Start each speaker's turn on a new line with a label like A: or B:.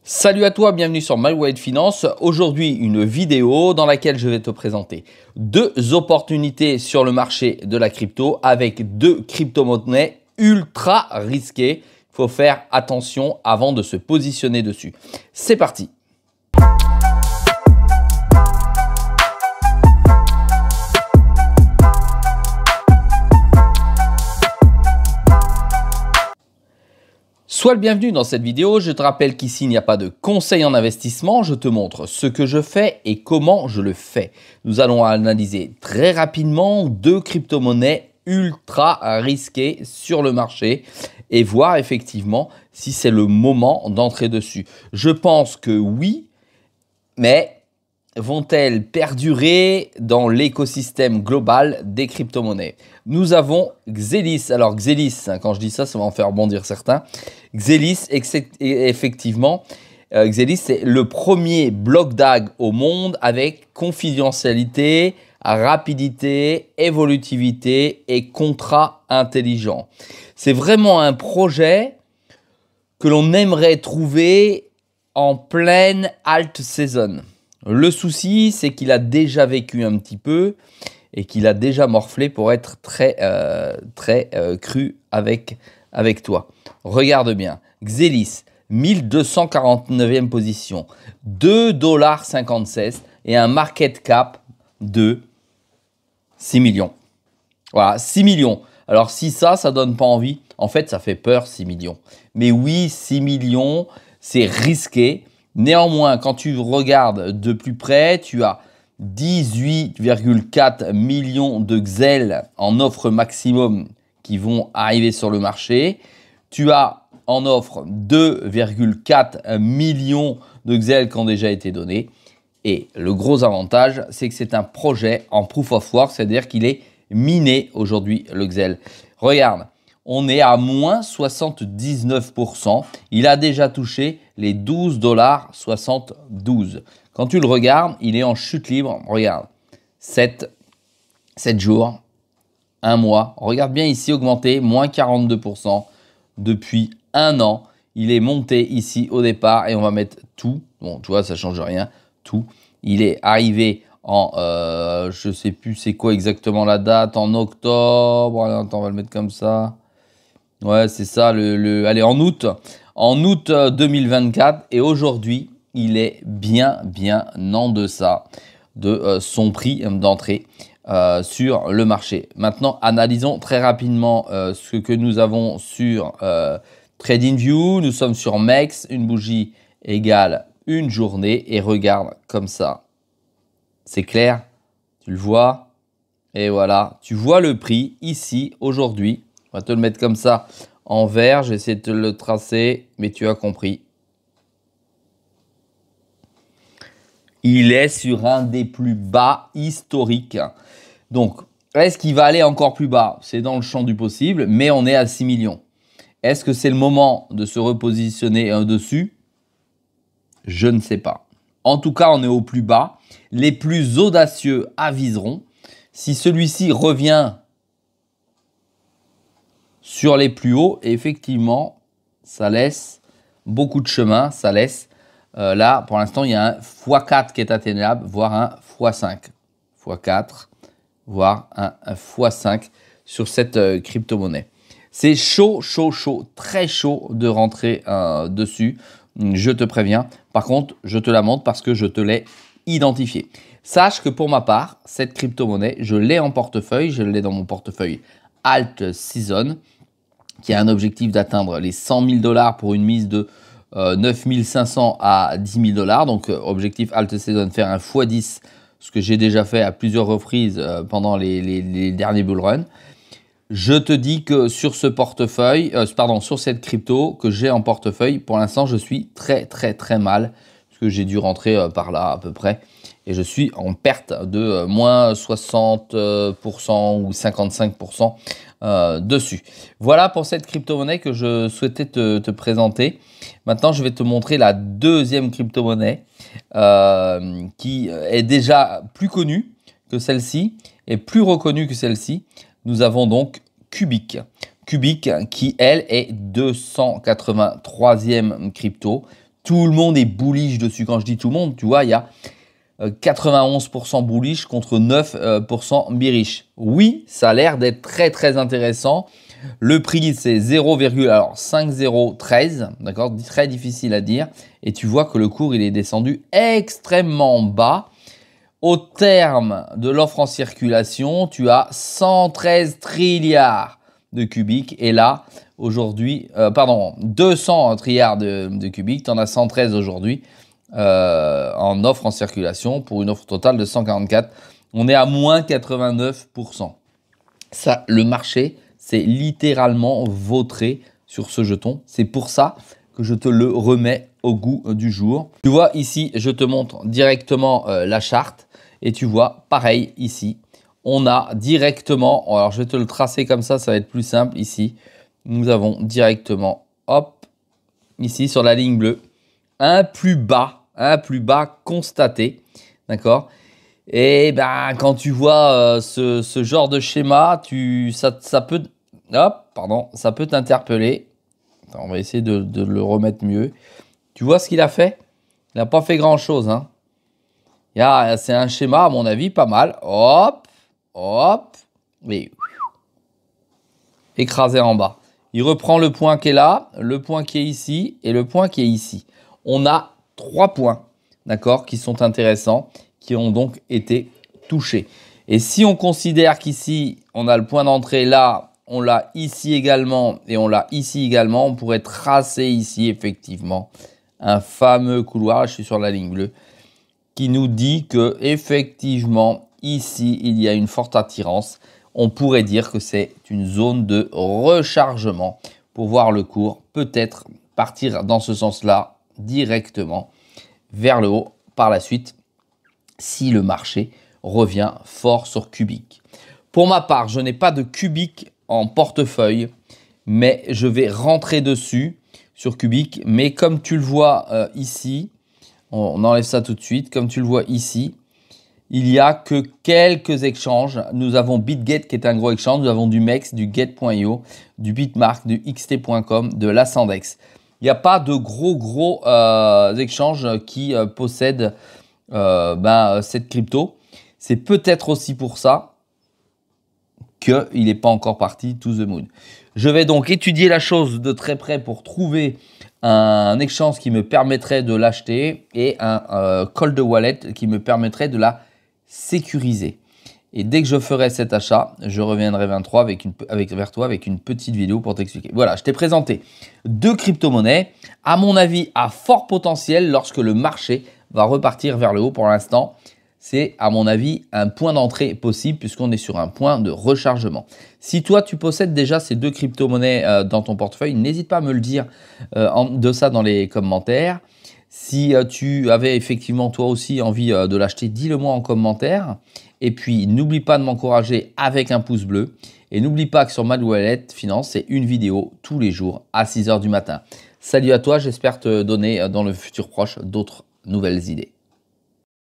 A: Salut à toi, bienvenue sur My Wallet Finance. Aujourd'hui, une vidéo dans laquelle je vais te présenter deux opportunités sur le marché de la crypto avec deux crypto-monnaies ultra risquées. Il faut faire attention avant de se positionner dessus. C'est parti. Sois le bienvenu dans cette vidéo. Je te rappelle qu'ici, il n'y a pas de conseil en investissement. Je te montre ce que je fais et comment je le fais. Nous allons analyser très rapidement deux crypto-monnaies ultra risquées sur le marché et voir effectivement si c'est le moment d'entrer dessus. Je pense que oui, mais vont-elles perdurer dans l'écosystème global des crypto-monnaies? Nous avons Xelis. Alors Xelis, quand je dis ça, ça va en faire bondir certains. Xelis, effectivement, Xelis, c'est le premier bloc DAG au monde avec confidentialité, rapidité, évolutivité et contrat intelligent. C'est vraiment un projet que l'on aimerait trouver en pleine alt season. Le souci, c'est qu'il a déjà vécu un petit peu et qu'il a déjà morflé pour être très cru avec toi. Regarde bien, Xelis, 1249e position, 2,56 $ et un market cap de 6 millions. Voilà, 6 millions. Alors si ça donne pas envie, en fait ça fait peur 6 millions. Mais oui, 6 millions, c'est risqué. Néanmoins, quand tu regardes de plus près, tu as 18,4 millions de XEL en offre maximum qui vont arriver sur le marché. Tu as en offre 2,4 millions de XEL qui ont déjà été donnés. Et le gros avantage, c'est que c'est un projet en proof of work, c'est-à-dire qu'il est miné aujourd'hui le XEL. Regarde. On est à moins 79%. Il a déjà touché les 12,72 $. Quand tu le regardes, il est en chute libre. Regarde, 7 jours, 1 mois. Regarde bien ici, augmenté, moins 42% depuis 1 an. Il est monté ici au départ et on va mettre tout. Bon, tu vois, ça ne change rien. Tout. Il est arrivé en, je ne sais plus c'est quoi exactement la date, en octobre. Attends, on va le mettre comme ça. Ouais, c'est ça, allez, en août 2024. Et aujourd'hui, il est bien en deçà de son prix d'entrée sur le marché. Maintenant, analysons très rapidement ce que nous avons sur TradingView. Nous sommes sur MEX, une bougie égale une journée. Et regarde comme ça. C'est clair? Tu le vois? Et voilà, tu vois le prix ici, aujourd'hui. On va te le mettre comme ça en vert. Je vais essayer de te le tracer, mais tu as compris. Il est sur un des plus bas historiques. Donc, est-ce qu'il va aller encore plus bas? C'est dans le champ du possible, mais on est à 6 millions. Est-ce que c'est le moment de se repositionner dessus? Je ne sais pas. En tout cas, on est au plus bas. Les plus audacieux aviseront. Si celui-ci revient sur les plus hauts, effectivement, ça laisse beaucoup de chemin. Ça laisse, là, pour l'instant, il y a un x4 qui est atteignable, voire un x5. x4, voire un x5 sur cette crypto-monnaie. C'est chaud, très chaud de rentrer dessus. Je te préviens. Par contre, je te la montre parce que je te l'ai identifié. Sache que pour ma part, cette crypto-monnaie, je l'ai en portefeuille. Je l'ai dans mon portefeuille Alt Season, qui a un objectif d'atteindre les 100 000 $ pour une mise de 9 500 à 10 000 $. Donc, objectif Alt Season, faire un x10, ce que j'ai déjà fait à plusieurs reprises pendant les derniers bull runs. Je te dis que sur ce portefeuille, sur cette crypto que j'ai en portefeuille, pour l'instant, je suis très mal, parce que j'ai dû rentrer par là à peu près. Et je suis en perte de moins 60% ou 55% dessus. Voilà pour cette crypto-monnaie que je souhaitais te présenter. Maintenant, je vais te montrer la deuxième crypto-monnaie qui est déjà plus connue que celle-ci et plus reconnue que celle-ci. Nous avons donc Cubic. Cubic qui, elle, est 283e crypto. tout le monde est bullish dessus. Quand je dis tout le monde, tu vois, il y a 91% bullish contre 9% bearish. Oui, ça a l'air d'être très très intéressant. Le prix, c'est 0,5013, d'accord, très difficile à dire. Et tu vois que le cours, il est descendu extrêmement bas. Au terme de l'offre en circulation, tu as 113 trilliards de cubiques. Et là, aujourd'hui, 200 trilliards de cubiques. Tu en as 113 aujourd'hui en offre en circulation pour une offre totale de 144. On est à moins 89%. Ça, le marché, c'est littéralement vautré sur ce jeton. C'est pour ça que je te le remets au goût du jour. Tu vois ici, je te montre directement la charte. Et tu vois, pareil ici, on a directement, alors je vais te le tracer comme ça va être plus simple ici. Nous avons directement, hop, ici sur la ligne bleue, un plus bas constaté, d'accord? Et ben quand tu vois ce genre de schéma, ça peut t'interpeller. On va essayer de le remettre mieux. Tu vois ce qu'il a fait? Il n'a pas fait grand-chose, hein. C'est un schéma, à mon avis, pas mal. Hop, hop, et écrasé en bas. Il reprend le point qui est là, le point qui est ici et le point qui est ici. On a 3 points, d'accord, qui sont intéressants, qui ont donc été touchés. Et si on considère qu'ici, on a le point d'entrée là, on l'a ici également et on l'a ici également, on pourrait tracer ici effectivement un fameux couloir, je suis sur la ligne bleue, qui nous dit que effectivement ici il y a une forte attirance. On pourrait dire que c'est une zone de rechargement pour voir le cours peut-être partir dans ce sens-là directement vers le haut par la suite si le marché revient fort sur Cubic. Pour ma part, je n'ai pas de Cubic en portefeuille, mais je vais rentrer dessus sur Cubic. Mais comme tu le vois ici, on enlève ça tout de suite. Comme tu le vois ici, il n'y a que quelques exchanges. Nous avons BitGet qui est un gros exchange. Nous avons du MEX, du Get.io, du Bitmark, du XT.com, de l'Ascendex. Il n'y a pas de gros échanges qui possèdent cette crypto. C'est peut-être aussi pour ça qu'il n'est pas encore parti to the moon. Je vais donc étudier la chose de très près pour trouver un exchange qui me permettrait de l'acheter et un cold wallet qui me permettrait de la sécuriser. Et dès que je ferai cet achat, je reviendrai vers toi avec une petite vidéo pour t'expliquer. Voilà, je t'ai présenté 2 crypto-monnaies, à mon avis, à fort potentiel lorsque le marché va repartir vers le haut. Pour l'instant, c'est à mon avis un point d'entrée possible puisqu'on est sur un point de rechargement. Si toi, tu possèdes déjà ces 2 crypto-monnaies dans ton portefeuille, n'hésite pas à me le dire de ça dans les commentaires. Si tu avais effectivement toi aussi envie de l'acheter, dis-le moi en commentaire. Et puis, n'oublie pas de m'encourager avec un pouce bleu. Et n'oublie pas que sur Mad Wallet Finance, c'est une vidéo tous les jours à 6 h du matin. Salut à toi, j'espère te donner dans le futur proche d'autres nouvelles idées.